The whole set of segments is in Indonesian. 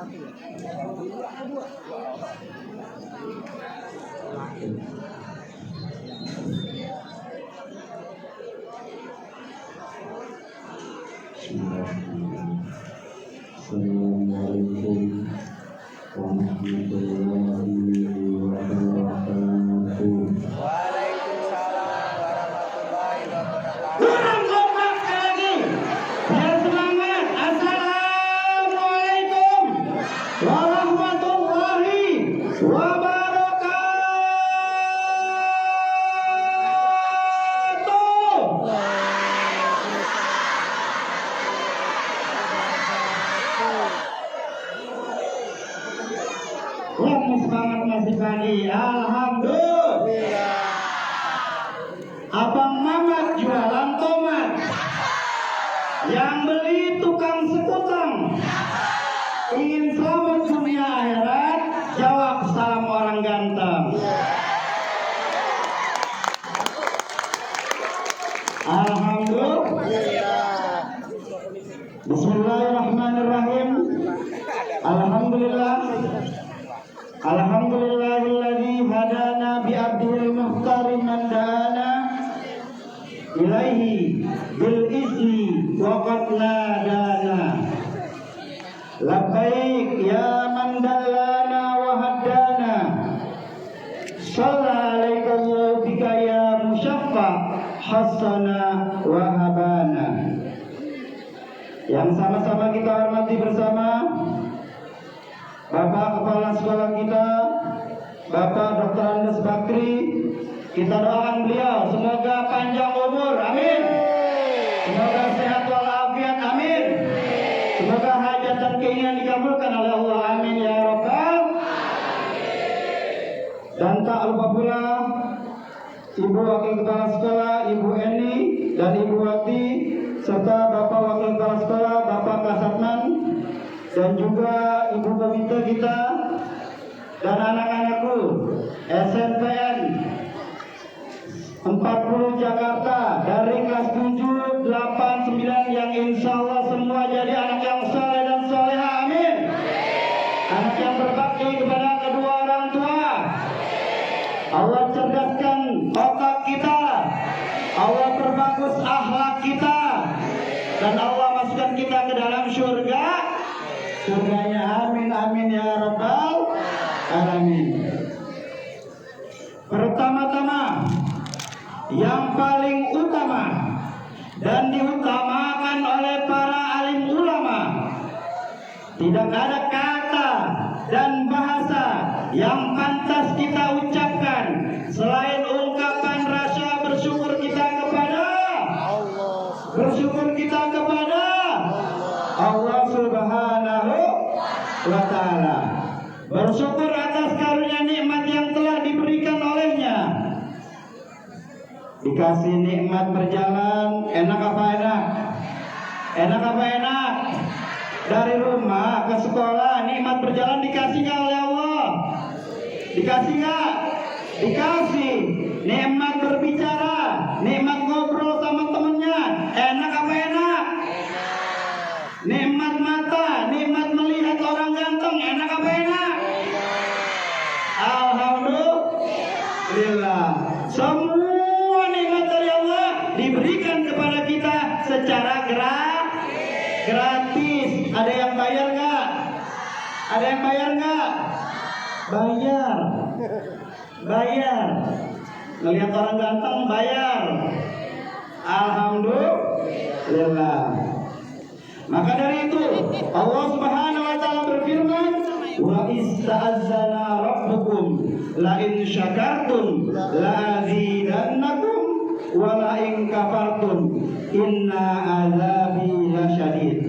Assalamualaikum warahmatullahi wabarakatuh. Waalaikumsalam warahmatullahi wabarakatuh. Kurang kompak sekali lagi. Biar semangat. Assalamualaikum warahmatullahi wabarakatuh. Yang semangat masih pagi. Alhamdulillah. Abang Mamat jualan tomat, yang beli tukang sekutang. Ingin selamat dunia akhirat, jawab salam orang ganteng. Alhamdulillah. Bismillahirrahmanirrahim. Alhamdulillah. Alhamdulillahilladzi hadana bi abdil muhtari man dana ilaihi bil izni wa qad nadana. Labbaik ya man dallana wa haddana. Shalla alaika Allah bika ya musyaffa hasana wa habana. Yang sama-sama kita hormati bersama Bapak Kepala Sekolah kita, Bapak Dr. Andes Bakri. Kita doakan beliau semoga panjang umur, amin. Semoga sehat walafiat, amin. Semoga hajat dan keinginan dikabulkan oleh Allah, amin ya rabbal. Dan tak lupa pula Ibu Wakil Kepala Sekolah, Ibu Eni dan Ibu Wati, serta Bapak Wakil Kepala Sekolah, Bapak Kasatman, dan juga Ibu Komite kita dan anak-anakku SNPN 40 Jakarta dari kelas 7, 8, 9 yang insya Allah semua jadi anak yang saleh dan soleha, amin. Anak yang berbakti kepada kedua orang tua. Allah cerdaskan otak kita, Allah perbagus akhlak kita, dan Allah masukkan kita ke dalam surga. Surganya amin amin ya rabbal alamin. Pertama-tama, yang paling utama dan diutamakan oleh para alim ulama, tidak ada kata dan bahasa yang pantas kita ucapkan selain ungkapan rasa bersyukur kita kepada Allah. Bersyukur kita kepada Allah Subhanahu wa ta'ala. Bersyukur atas karunia nikmat yang telah diberikan olehnya. Dikasih nikmat berjalan, enak apa enak? Enak apa enak? Dari rumah ke sekolah, nikmat berjalan dikasih nggak oleh Allah? Dikasih nggak? Dikasih. Nikmat berbicara, nikmat ngobrol sama temennya, enak apa enak? Nikmat mata, nikmat melihat orang ganteng, enak apa enak? Alhamdulillah. Semua nikmat dari Allah diberikan kepada kita secara gratis. Ada yang bayar nggak? Ada yang bayar nggak? Bayar. Bayar. Melihat orang ganteng bayar. Alhamdulillah. Maka dari itu Allah Subhanahu wa ta'ala berfirman, wa ista'azzana rabbukum la in syakartum la azidannakum wa la in kafartum inna azabi lasyadid.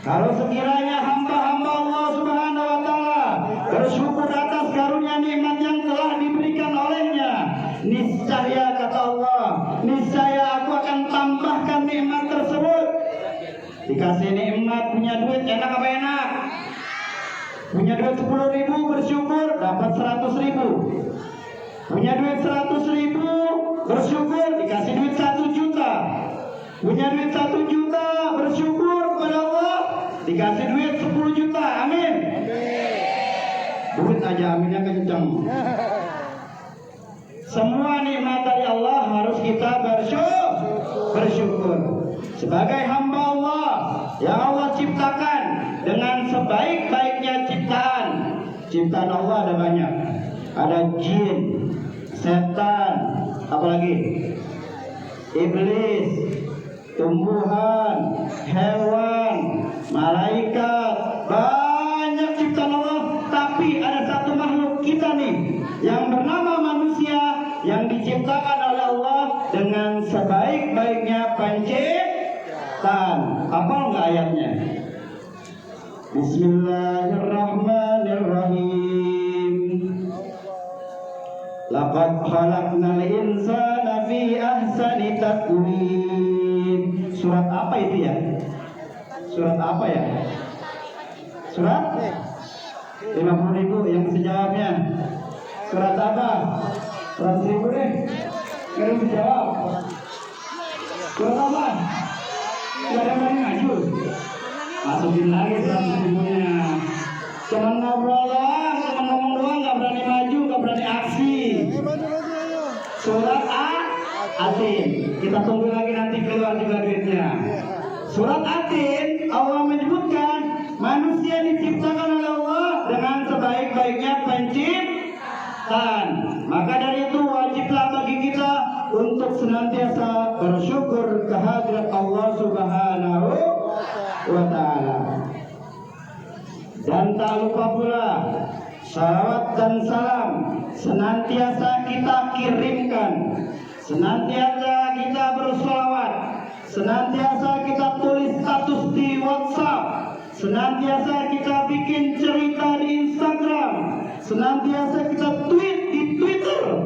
Kalau sekiranya hamba-hamba Allah Subhanahu wa ta'ala bersyukur atas karunia nikmat yang telah diberikan olehnya, niscaya kata Allah, niscaya aku akan tambahkan nikmat tersebut. Dikasih nikmat, punya duit, enak apa enak? Punya duit 10.000 bersyukur, dapat 100.000. Punya duit 100.000 bersyukur, dikasih duit 1 juta. Punya duit 1 juta bersyukur kepada Allah, dikasih duit 10 juta, amin. aja, aminnya kenceng. Semua nikmat dari Allah harus kita bersyukur. Sebagai hamba Allah yang Allah ciptakan dengan sebaik-baiknya ciptaan. Ciptaan Allah ada banyak. Ada jin, setan, apalagi iblis, tumbuhan, hewan, malaikat, banyak ciptaan Allah. Tapi ada satu makhluk kita nih yang bernama manusia yang diciptakan oleh Allah dengan sebaik-baiknya penciptaan. Apa enggak ayatnya? Bismillahirrahmanirrahim. Laqad khalaqnal insana fi ahsani taqwim. Surat apa itu ya? Surat apa ya? Surat 50.000 yang bisa jawabnya. Surat apa? 100.000 deh. Kalian bisa jawab. Surat apa? Gak ada yang maju. Masukin lagi 100.000-nya. Cuman ngobrol doang, cuman ngomong doang, gak berani maju, gak berani aksi. Surat Atin. Kita tunggu lagi nanti keluar juga duitnya. Surat Atin, Allah menyebutkan manusia diciptakan oleh Allah dengan sebaik-baiknya penciptaan. Maka dari itu wajiblah bagi kita untuk senantiasa bersyukur kehadirat Allah Subhanahu wa Ta'ala. Dan tak lupa pula salawat dan salam senantiasa kita kirimkan, senantiasa kita bersolawat, senantiasa kita tulis status di WhatsApp, senantiasa kita bikin cerita di Instagram, senantiasa kita tweet di Twitter,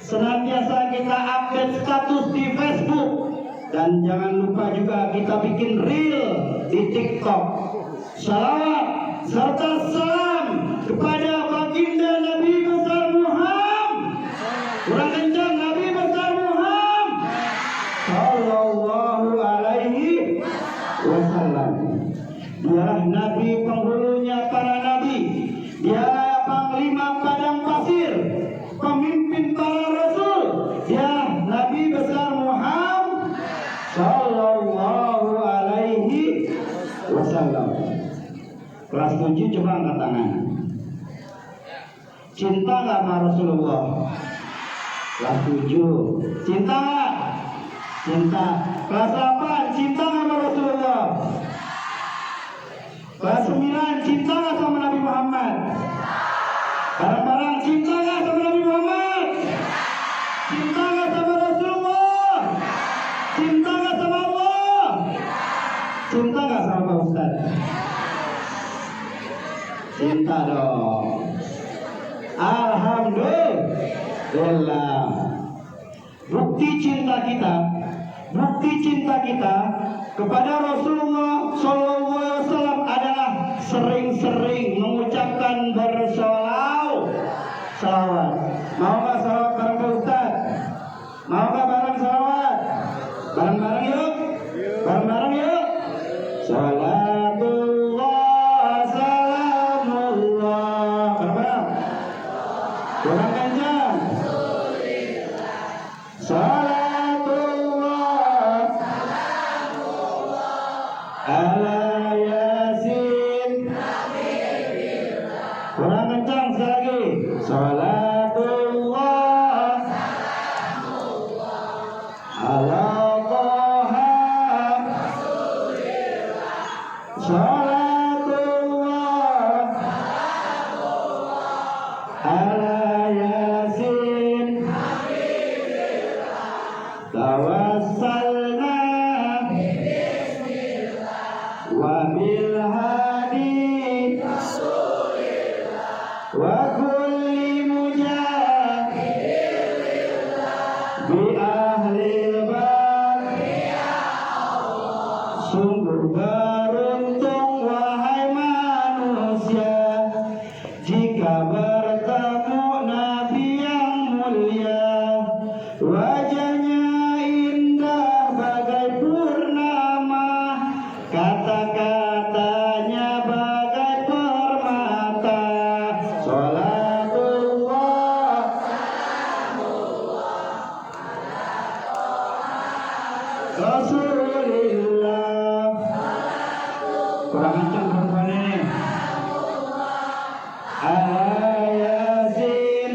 senantiasa kita update status di Facebook, dan jangan lupa juga kita bikin reel di TikTok. Salawat serta salam kepada baginda Nabi besar Muhammad. Kurang kencang, Nabi besar Muhammad sallallahu alaihi wasallam. Dialah Nabi penghulunya para nabi. Dialah panglima padang pasir, pemimpin para rasul. Dia Nabi besar Muhammad sallallahu alaihi wasallam. Kelas 7 coba angkat tangan. Cinta nggak sama Rasulullah? Kelas 7. Cinta nggak? Cinta. Kelas 8. Cinta nggak sama Rasulullah? Kelas 9. Cinta nggak sama Nabi Muhammad? Barang-barang cinta nggak sama Nabi Muhammad? Cinta nggak sama Rasulullah? Cinta nggak sama Allah? Cinta nggak sama Pak Ustaz? Cinta dong. Alhamdulillah. Bukti cinta kita kepada Rasulullah Sallallahu Alaihi Wasallam adalah sering-sering mengucapkan salawat. Mau nggak salawat bareng Pak Ustaz? Mau nggak bareng salawat? Bareng-bareng yuk. Bareng-bareng yuk. Salatullah salamullah. Bareng-bareng. Kurang kencang. Salatullah ala Yasin. Kurang kencang sekali lagi. Salatullah ala Taha. Salatullah ala Yasin. Tawassalna wa bil hadi wa kulli mujahid bi ahlil bab. Sungguh beruntung wahai manusia jika bertemu Nabi yang mulia. Wajahnya indah bagai purnama, kata-katanya bagai permata. Salat Kurang kencang perempuannya nih. Ayasin.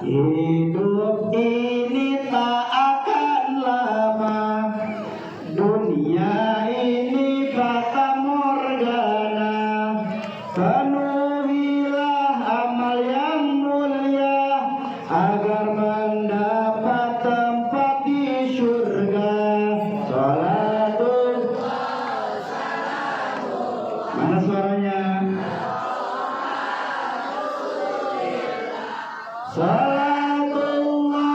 Hidup ini tak akan lama. Dunia ini fata morgana. Penuhilah amal yang mulia agar mendapat tempat di surga. Salatul. Mana suaranya? Salatullah,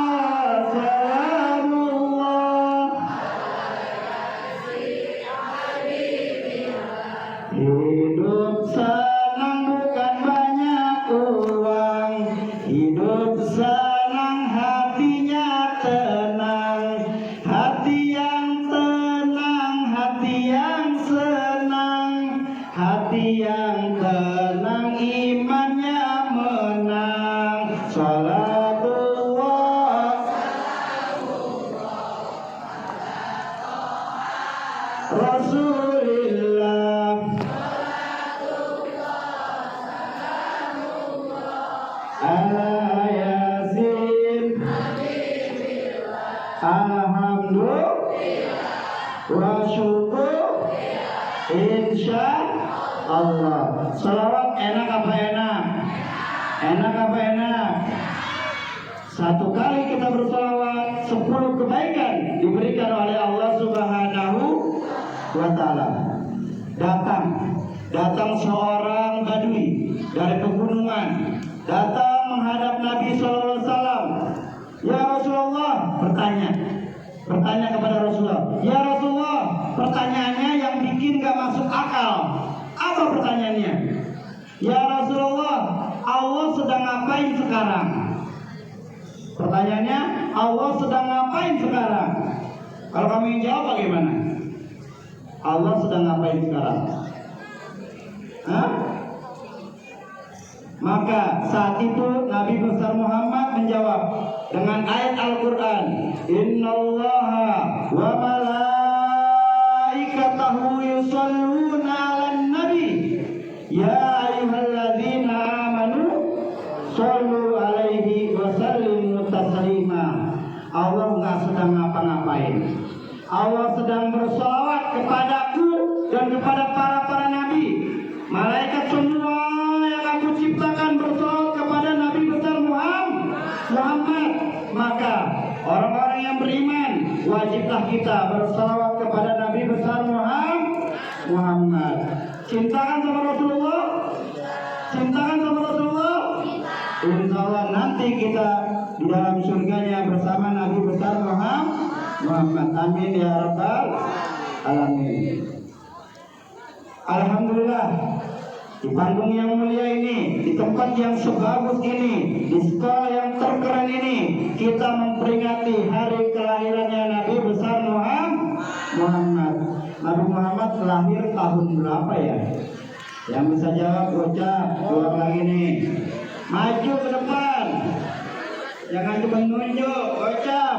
salamullah. Hidup senang bukan banyak uang. Hidup senang hatinya tenang. Hati yang tenang, hati yang senang. Hati yang tenang imannya menang. Salatullah Rasulillah. Ala Yasin. Alhamdulillah wa syukur insya Allah. Salawat enak apa enak? Enak apa enak? Satu kali kita bersalawat, 10 kebaikan diberikan oleh Allah Subhanahu wa Ta'ala. Datang seorang badui dari pegunungan, datang menghadap Nabi SAW. Ya Rasulullah, bertanya kepada Rasulullah. Ya Rasulullah, pertanyaannya yang bikin gak masuk akal. Apa pertanyaannya? Ya Rasulullah, Allah sedang ngapain sekarang? Pertanyaannya, Allah sedang ngapain sekarang? Kalau kamu yang jawab bagaimana? Allah sedang ngapain sekarang? Hah? Maka saat itu Nabi besar Muhammad menjawab dengan ayat Al-Quran, Innallaha wa malaikatahu yusalluna 'alan nabi ya ayyuhalladzina amanu shallu alaihi wa sallimu taslima. Allah nggak sedang ngapa-ngapain. Allah sedang bersolawat kepadaku dan kepada para nabi. Malaikat semua yang aku ciptakan bersolawat kepada Nabi besar Muhammad. Maka orang-orang yang beriman wajiblah kita bersolawat kepada Nabi besar Muhammad. Cintakan sama Rasulullah. Cintakan sama Rasulullah. Insya Allah nanti kita di dalam surganya bersama Nabi besar Muhammad. Amin ya rabbal alamin. Alhamdulillah, di panggung yang mulia ini, di tempat yang sebagus ini, di sekolah yang terkeren ini, kita memperingati hari kelahirannya Nabi besar Muhammad. Nabi Muhammad lahir tahun berapa ya? Yang bisa jawab bocah, keluar lagi nih. Maju ke depan. Jangan cuma nunjuk, bocah.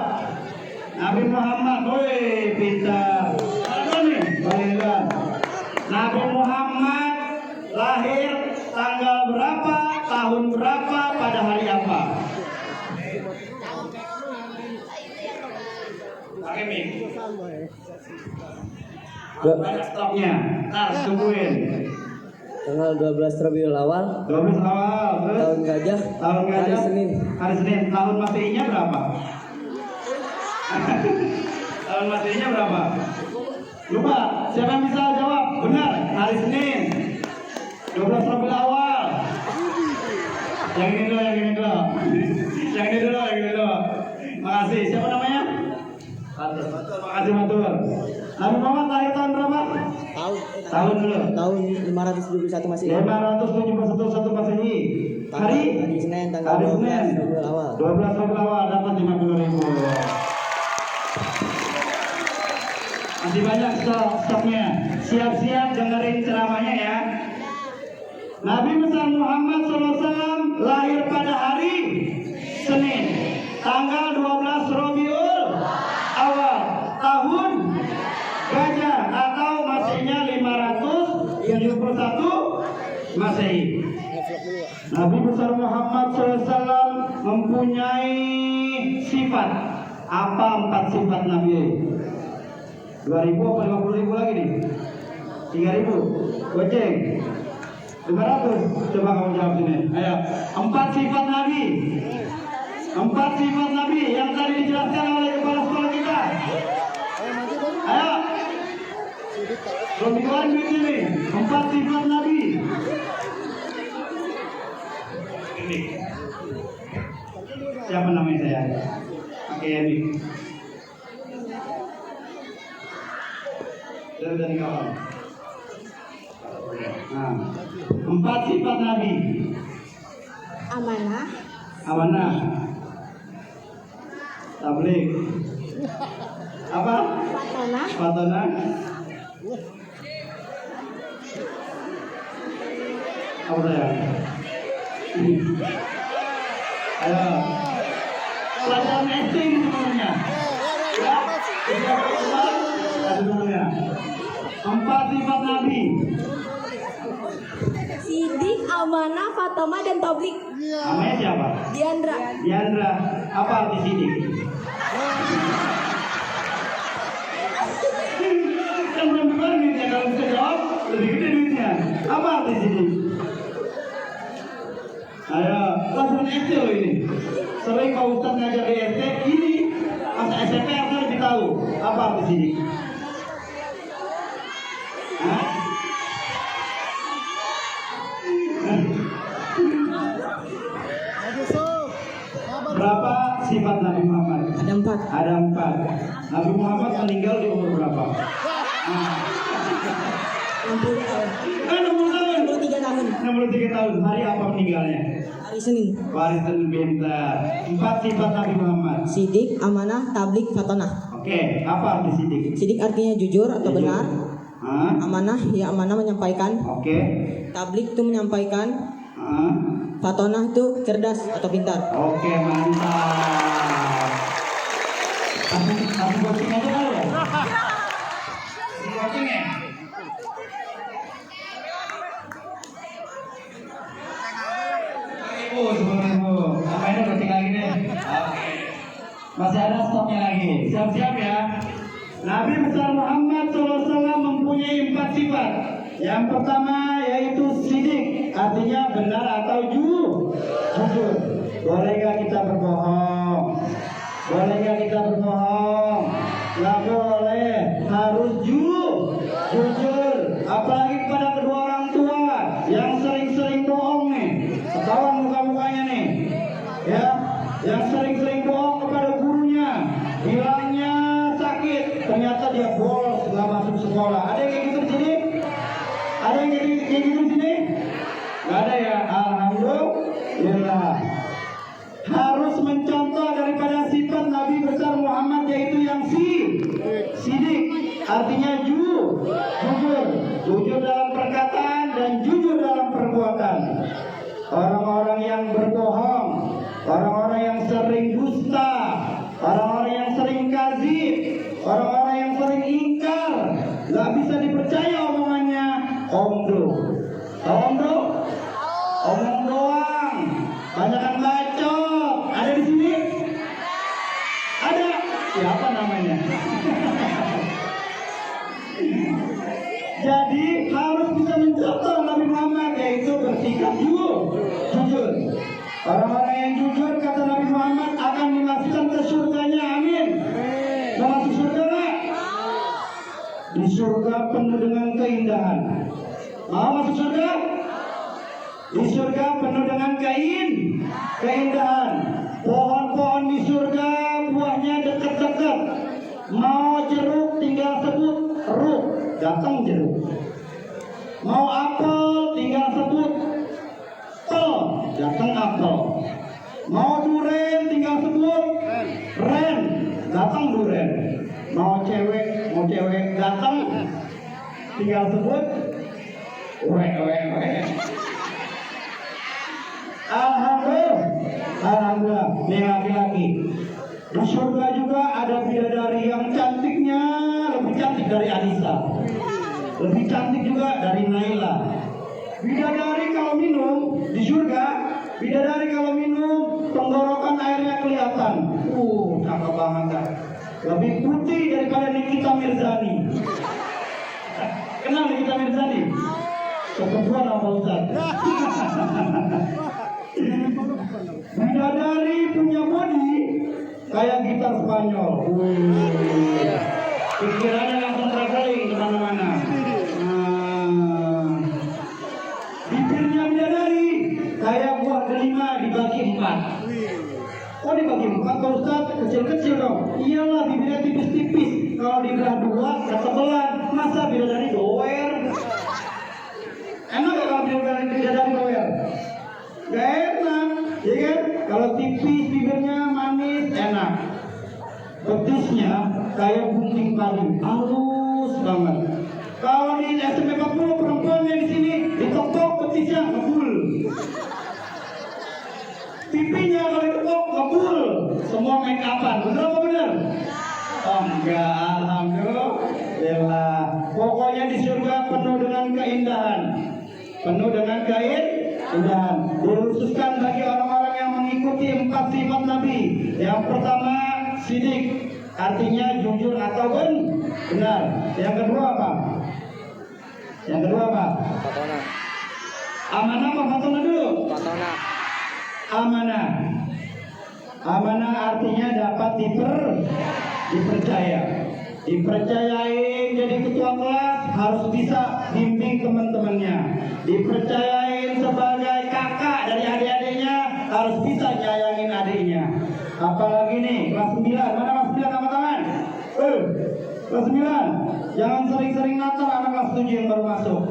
Nabi Muhammad, woi, pintar. Apa nih? Baiklah. Nabi Muhammad lahir tanggal berapa, tahun berapa, pada hari apa? Pakai mic. Banyak stopnya. Ntar tungguin. Tanggal 12 Rabiul Awal. 12 awal. Terus? Tahun gajah. Tahun gajah. Hari Senin. Hari Senin. Tahun Masehinya berapa? Tahun Masehinya berapa? Lupa. Siapa yang bisa jawab? Benar. Hari Senin. 12 Rabiul Awal. Yang ini dulu, yang ini dulu. Yang ini dulu, yang ini dulu. Makasih. Siapa namanya? Makasih Matur. Nabi Muhammad lahir tahun berapa? Tahun dulu. Tahun 571 Masehi. 571 Masehi. Hari Senin tanggal 12 Rabiul Awal. 12 Rabiul Awal dapat 50.000. Masih banyak stoknya. Siap-siap dengerin ceramahnya ya. Nabi besar Muhammad SAW lahir pada hari Senin, tanggal 12 Rabiul Awal, tahun gajah atau Masehi. Nabi besar Muhammad SAW mempunyai sifat. Apa 4 sifat Nabi? 2.000 apa 50.000 lagi nih? 3.000? Goceng? 500? Coba kamu jawab sini. Ayo, 4 sifat Nabi. 4 sifat Nabi yang tadi dijelaskan oleh kepala sekolah kita. Ayo. Belum dikeluarin duitnya nih. 4 sifat Nabi. Ini. Siapa namanya saya? Oke, ini. Dari kawan. Nah, 4 sifat Nabi. Amanah, Amanah. Tabligh. Apa? Fatonah, Fatonah. Apa saya? Ayo. Pelajaran SD ini semuanya. Ya. Ada semuanya. 4 sifat Nabi. Sidik, Amanah, Fatomah, dan Tablik. Namanya siapa? Diandra. Diandra. Apa arti sidik? Kan belum keluar duitnya. Kalau bisa jawab, lebih gede duitnya. Apa arti sidik? Ayo, pelajaran SD loh ini. Sering Pak Ustadz ngajar di SD, ini masa SMP harusnya lebih tahu. Apa arti sidik? Hah? Berapa sifat Nabi Muhammad? Ada 4. Ada 4. Nabi Muhammad meninggal di umur berapa? 60 tahun. 60 tahun. 63 tahun. 63 tahun. Hari apa meninggalnya? Hari Senin. Hari Senin pintar. 4 sifat Nabi Muhammad. Sidik, amanah, tablik, fatonah. Oke, apa arti sidik? Sidik artinya jujur atau Jujur. benar. Hah? Amanah, ya amanah menyampaikan. Oke. Tablik itu menyampaikan. Hah? Fatonah itu cerdas atau pintar. Oke, mantap. Aku coaching aja kali ya? Coaching ya? Sepuluh. Apa ini coaching lagi deh? Oke. Masih ada stoknya lagi. Siap-siap ya. Nabi besar Muhammad SAW mempunyai 4 sifat. Yang pertama yaitu sidik, artinya benar atau jujur. Boleh gak kita berbohong? Boleh gak kita berbohong? Gak boleh, harus jujur. Apalagi kepada kedua orang tua yang sering-sering bohong nih. Ketahuan muka-mukanya nih. Ya, yang sering-sering bohong kepada gurunya, bilangnya sakit, ternyata dia bolos nggak masuk sekolah. Ada yang kayak gitu di sini? Ada yang kayak gitu di sini? Nggak ada ya? Alhamdulillah. Harus mencontoh daripada sifat Nabi besar Muhammad, yaitu yang sidik, artinya jujur dalam perkataan dan jujur dalam perbuatan. Orang-orang yang berbohong, orang-orang yang sering dusta, orang-orang yang sering kadzib, orang-orang yang sering ingkar, nggak bisa dipercaya omongannya. Omdo, omong doang, banyakan bacot. Ada di sini? Ada. Siapa namanya? Jadi harus bisa mencontoh Nabi Muhammad, yaitu bersikap jujur. Orang-orang yang jujur, kata Nabi Muhammad, akan dimasukkan ke surganya. Amin. Mau masuk surga nggak? Di surga penuh dengan keindahan. Mau masuk surga? Di surga penuh dengan keindahan. Pohon-pohon di surga buahnya dekat-dekat. Mau jeruk tinggal sebut ruk, datang jeruk. Mau apel tinggal sebut pel, datang apel. Mau duren tinggal sebut ren, datang duren. Mau cewek datang tinggal sebut we. Alhamdulillah, nih laki-laki. Di surga juga ada bidadari yang cantiknya lebih cantik dari Anissa, lebih cantik juga dari Naila. Bidadari kalau minum di surga, bidadari kalau minum tenggorokan airnya kelihatan. Cakep banget kan. Lebih putih daripada Nikita Mirzani. Kenal Nikita Mirzani? Kebetulan apa Ustaz? Bidadari punya body kayak gitar Spanyol. Pikirannya langsung traveling kemana-mana. Bibirnya bidadari kayak buah delima dibagi 4. Oh dibagi 4 kalau Ustaz kecil-kecil dong. Iyalah bibirnya tipis-tipis. Kalau dibelah 2 ketebelan. Masa bidadari doer? Enak gak kalau bidadari doer? Gak enak, ya kan? Kalau tipis bibirnya manis enak. Betisnya kayak gunting padi, halus banget. Kalau di SMP 40 perempuannya di sini diketok betisnya ngebul. Pipinya kalau diketok ngebul. Semua make upan, bener apa bener? Oh enggak, alhamdulillah. Pokoknya di surga penuh dengan keindahan. Penuh dengan keindahan. Dikhususkan bagi orang-orang yang mengikuti 4 sifat Nabi. Yang pertama sidik, artinya jujur atau benar. Yang kedua apa? Yang kedua apa? Fatona. Amanah apa fatona dulu? Fatona. Amanah. Amanah artinya dapat dipercaya. Dipercayain jadi ketua kelas harus bisa bimbing teman-temannya. Dipercayain sebagai kakak dari adik-adiknya harus bisa nyayangin adiknya. Apalagi nih kelas 9, mana kelas 9 angkat tangan? Kelas 9, jangan sering-sering nakal anak kelas 7 yang baru masuk.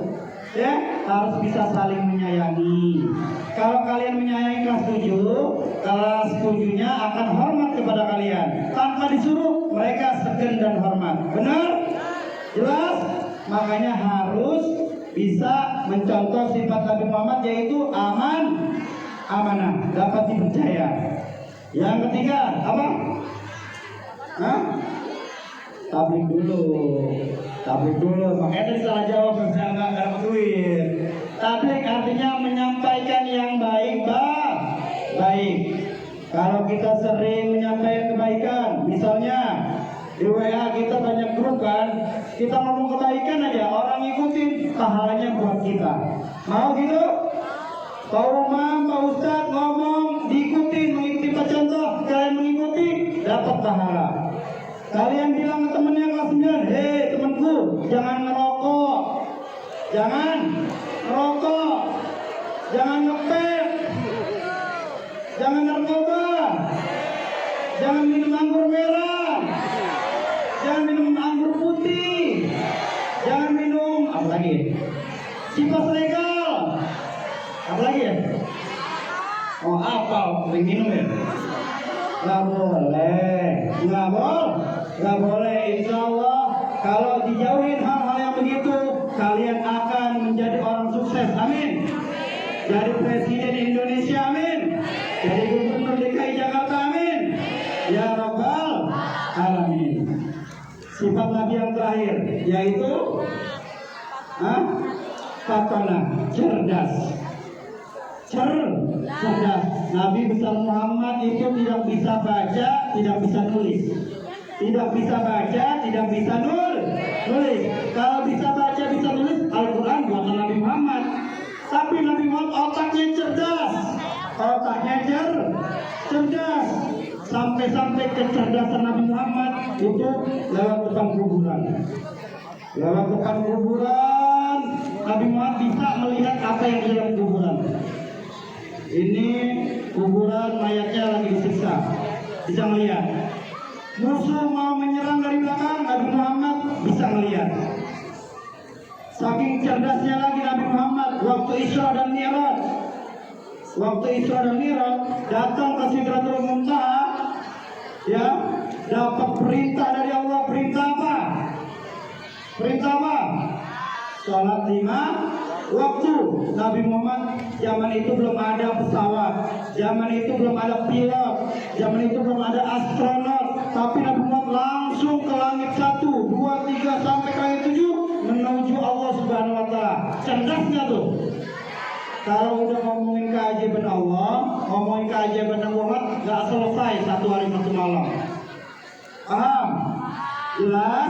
Ya, harus bisa saling menyayangi. Kalau kalian menyayangi kelas 7, kelas 7-nya akan hormat kepada kalian. Tanpa disuruh, mereka segen dan hormat. Benar? Jelas? Makanya harus bisa mencontoh sifat Nabi Muhammad yaitu amanah, dapat dipercaya. Yang ketiga, apa? Tablik dulu. Makanya tadi salah jawab, saya nggak dapat duit. Tablik artinya menyampaikan yang baik. Kalau kita sering menyampaikan kebaikan, misalnya di WA kita banyak grup kan, kita ngomong kebaikan aja, orang ngikutin, pahalanya buat kita. Mau gitu? Pak Umam, Pak Ustadz ngomong, mengikuti Pak contoh, kalian mengikuti, dapat pahala. Kalian bilang ke temennya kelas 9, hei temanku, jangan ngerokok, jangan ngepet, jangan narkoba, jangan minum anggur merah, jangan minum anggur putih, jangan minum apa lagi? Sipas legal, apa lagi ya? Oh apa? Sering minum ya? Nggak boleh. Insya Allah kalau dijauhin hal-hal yang begitu, kalian akan menjadi orang sukses. Amin. Jadi Presiden Indonesia, amin. Jadi Gubernur DKI Jakarta, amin. Ya Rabbal Alamin. Sifat Nabi yang terakhir yaitu fatona, cerdas. Nabi besar Muhammad itu tidak bisa baca, tidak bisa nulis. Tidak bisa baca, tidak bisa nulis. Kalau bisa baca, bisa nulis, Al-Quran buatan Nabi Muhammad. Tapi Nabi Muhammad otaknya cerdas. Sampai-sampai kecerdasan Nabi Muhammad itu lewat depan kuburan. Nabi Muhammad bisa melihat apa yang di dalam kuburan. Ini kuburan mayatnya lagi disiksa, bisa melihat. Musuh mau menyerang dari belakang, Nabi Muhammad bisa melihat. Saking cerdasnya lagi Nabi Muhammad, waktu Isra dan Mi'raj datang ke Sidratul Muntaha, ya, dapat perintah dari Allah. Perintah apa? Sholat 5 waktu. Nabi Muhammad zaman itu belum ada pesawat, zaman itu belum ada pilot, zaman itu belum ada astronot. Tapi Nabi Muhammad langsung ke langit 1, 2, 3 sampai ke langit 7 menuju Allah Subhanahu Wa Taala. Cerdasnya tuh. Kalau udah ngomongin keajaiban Allah, ngomongin keajaiban Nabi Muhammad, gak selesai satu hari satu malam. Paham? Jelas?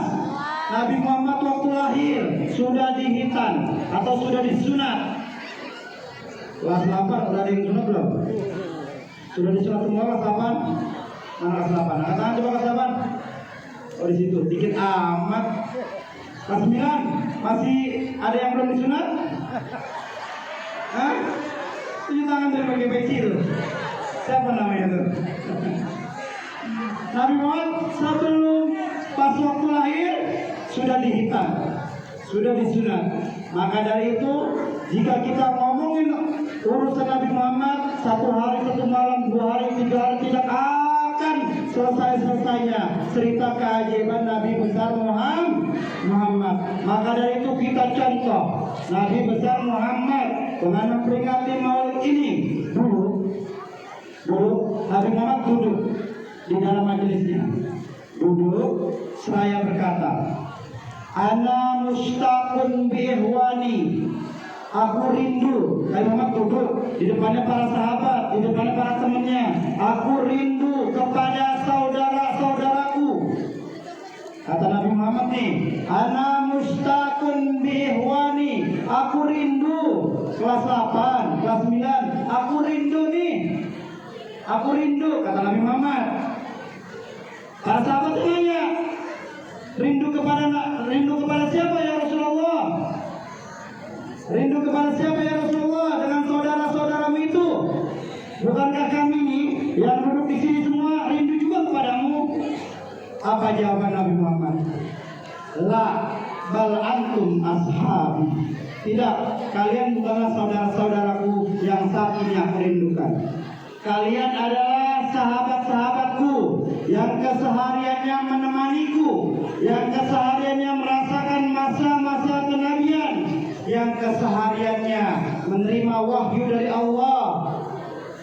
Nabi Muhammad waktu lahir sudah dihitan atau sudah disunat. Kelas 8 udah ada yang sunat belum? Sudah disunat semua kelas 8? Mana kelas 8? Angkat tangan coba kelas 8. Oh di situ, dikit amat. Kelas 9 masih ada yang belum disunat? Hah? Tunjuk tangan dari bagian peci itu. Siapa namanya itu? Nabi Muhammad sebelum pas waktu lahir sudah dihitan, sudah disunat. Maka dari itu, jika kita ngomongin urusan Nabi Muhammad, satu hari, satu malam, 2 hari, 3 hari, tidak akan selesai-selesainya cerita keajaiban Nabi besar Muhammad. Maka dari itu kita contoh Nabi besar Muhammad dengan memperingati Maulid ini. Dulu Nabi Muhammad duduk di dalam majelisnya, duduk seraya berkata, "Ana mustaqun bi ihwani." Aku rindu. Nabi Muhammad duduk di depannya para sahabat, di depannya para temannya. Aku rindu kepada saudara-saudaraku. Kata Nabi Muhammad nih, "Ana mustaqun bi ihwani." Aku rindu. Kelas 8, kelas 9. Aku rindu nih. Aku rindu, kata Nabi Muhammad. Para sahabat tanya, rindu kepada siapa ya Rasulullah? Rindu kepada siapa ya Rasulullah dengan saudara-saudaramu itu? Bukankah kami nih yang duduk di sini semua rindu juga kepadamu? Apa jawaban Nabi Muhammad? La bal antum ashabi. Tidak, kalian bukanlah saudara-saudaraku yang saat ini aku rindukan. Kalian adalah sahabat-sahabatku yang kesehariannya menemaniku, yang kesehariannya merasakan masa-masa kenabian, yang kesehariannya menerima wahyu dari Allah.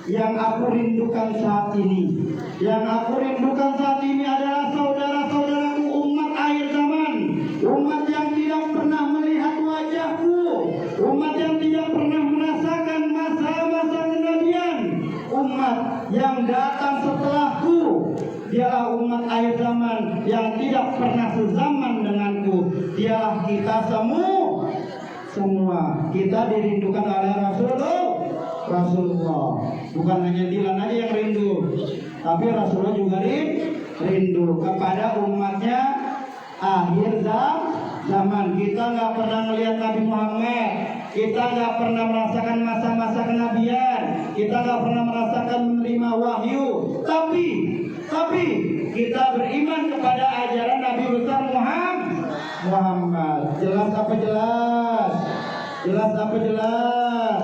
Yang aku rindukan saat ini, yang aku rindukan saat ini adalah saudara-saudaraku umat akhir zaman, umat yang tidak pernah melihat wajahku, umat yang tidak pernah merasakan masa-masa kenabian, umat yang datang setelahku. Dialah umat akhir zaman yang tidak pernah sezaman denganku. Dialah kita semua. Kita dirindukan oleh Rasulullah. Bukan hanya Dilan aja yang rindu, tapi Rasulullah juga rindu kepada umatnya akhir zaman. Kita nggak pernah melihat Nabi Muhammad, kita nggak pernah merasakan masa-masa kenabian, kita nggak pernah merasakan menerima wahyu, tapi kita beriman kepada ajaran Nabi besar Muhammad. Jelas apa jelas? Jelas apa jelas?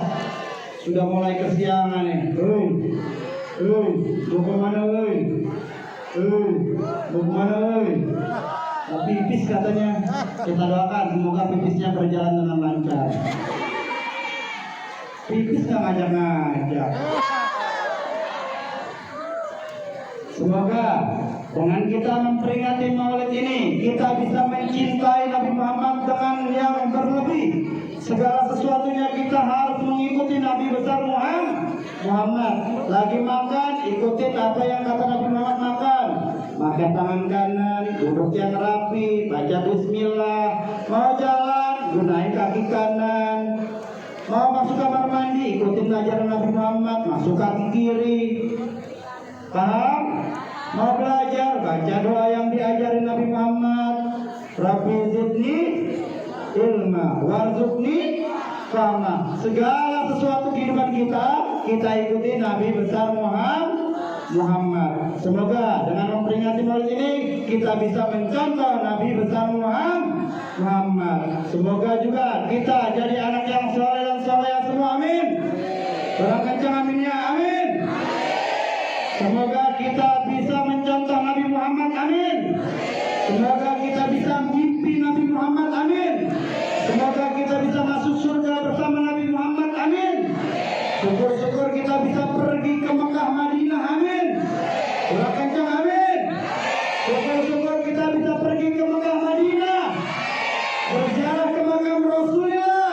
Sudah mulai kesiangan nih. Mau kemana mau kemana pipis katanya. Kita doakan semoga pipisnya berjalan dengan lancar. Pipis nggak ngajak-ngajak. Semoga dengan kita memperingati Maulid ini, kita bisa mencintai Nabi Muhammad dengan yang berlebih. Segala sesuatunya kita harus mengikuti Nabi besar Muhammad. Lagi makan, ikutin apa yang kata Nabi Muhammad makan. Makan tangan kanan, duduk yang rapi, baca bismillah. Mau jalan, gunain kaki kanan. Mau masuk kamar mandi, ikutin ajaran Nabi Muhammad, masuk kaki kiri. Paham? Mau belajar, baca doa yang diajarin Nabi Muhammad. Rabbi zidni ilma warzuqni fahma. Segala sesuatu kehidupan kita ikuti Nabi besar Muhammad. Semoga dengan memperingati Maulid ini kita bisa mencontoh Nabi besar Muhammad. Semoga juga kita jadi anak yang soleh dan soleh semua, amin. Orang kencang aminnya, amin. Semoga kita bisa mencontoh Nabi Muhammad, amin. Semoga kita bisa mimpi Nabi Muhammad, amin. Semoga kita bisa masuk surga bersama Nabi Muhammad, amin. Syukur-syukur kita bisa pergi ke Mekah, Madinah, amin. Orang kencang, amin. Syukur-syukur kita bisa pergi ke Mekah, Madinah, berziarah ke makam Rasulullah.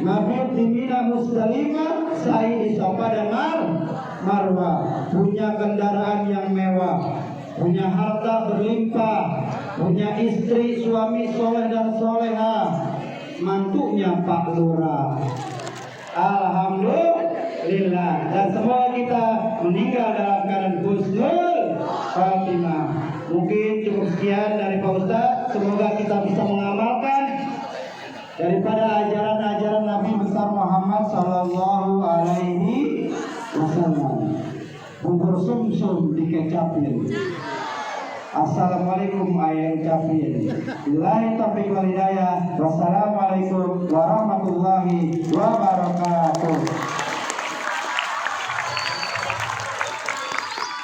mabit di Mina Musdalifah, sa'i di Safa dan Marwah, punya kendaraan yang mewah, punya harta berlimpah, punya istri suami soleh dan soleha, mantunya Pak Lurah. Alhamdulillah, dan semoga kita meninggal dalam keadaan husnul khatimah. Mungkin cukup sekian dari Pak Ustadz. Semoga kita bisa mengamalkan daripada ajaran-ajaran Nabi besar Muhammad Sallallahu Alaihi Wasallam. Bubur sumsum dikecapin. Assalamualaikum ayang capin. Billahi taufiq wal hidayah. Wassalamualaikum warahmatullahi wabarakatuh.